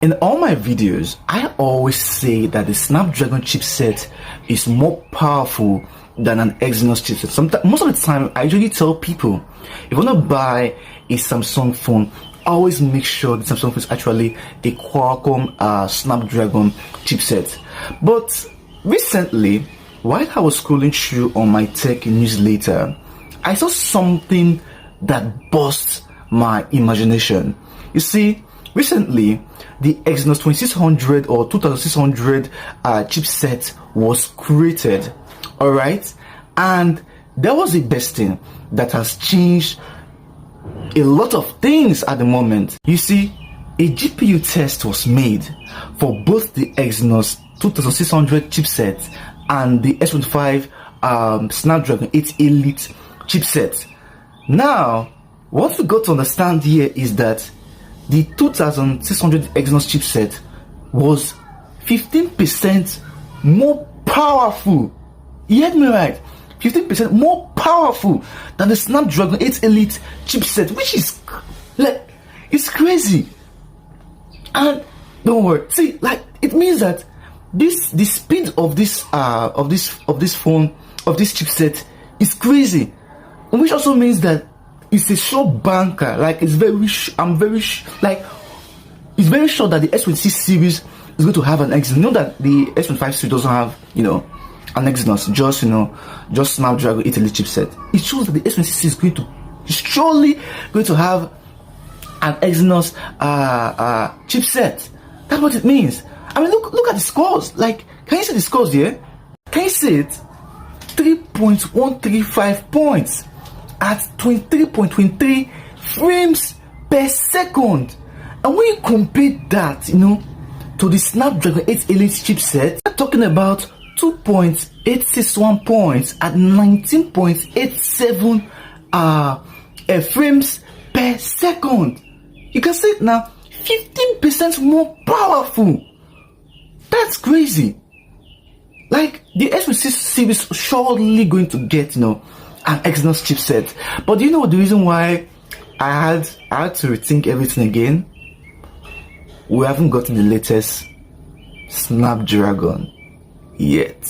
In all my videos, I always say that the Snapdragon chipset is more powerful than an Exynos chipset. Most of the time, I usually tell people, if you want to buy a Samsung phone, always make sure the Samsung phone is actually a Qualcomm Snapdragon chipset. But recently, while I was scrolling through on my tech newsletter, I saw something that burst my imagination. You see, recently, the Exynos 2600 or 2600 chipset was created, alright? And there was a best thing that has changed a lot of things at the moment. You see, a GPU test was made for both the Exynos 2600 chipset and the S25 Snapdragon 8 Elite chipset. Now, what we got to understand here is that the 2600 Exynos chipset was 15% more powerful. You heard me right? 15% more powerful than the Snapdragon 8 Elite chipset, which is like, it's crazy. And don't worry, see, like, it means that the speed of this chipset is crazy, which also means that it's a sure banker. Like, it's very sure that the S26 series is going to have an Exynos. You know that the S25 series doesn't have, an Exynos, just Snapdragon 8 Elite chipset. It shows that the S26 is surely going to have an Exynos chipset. That's what it means. I mean, look at the scores. Like, can you see the scores here? Can you see it? 3.135 points at 23.23 frames per second. And when you compare that, to the Snapdragon 8 Elite chipset, we're talking about 2.861 points at 19.87 frames per second. You can see it now, 15% more powerful. That's crazy. Like, the S26 series surely going to get, an Exynos chipset. But do you know the reason why I had to rethink everything again? We haven't gotten the latest Snapdragon yet.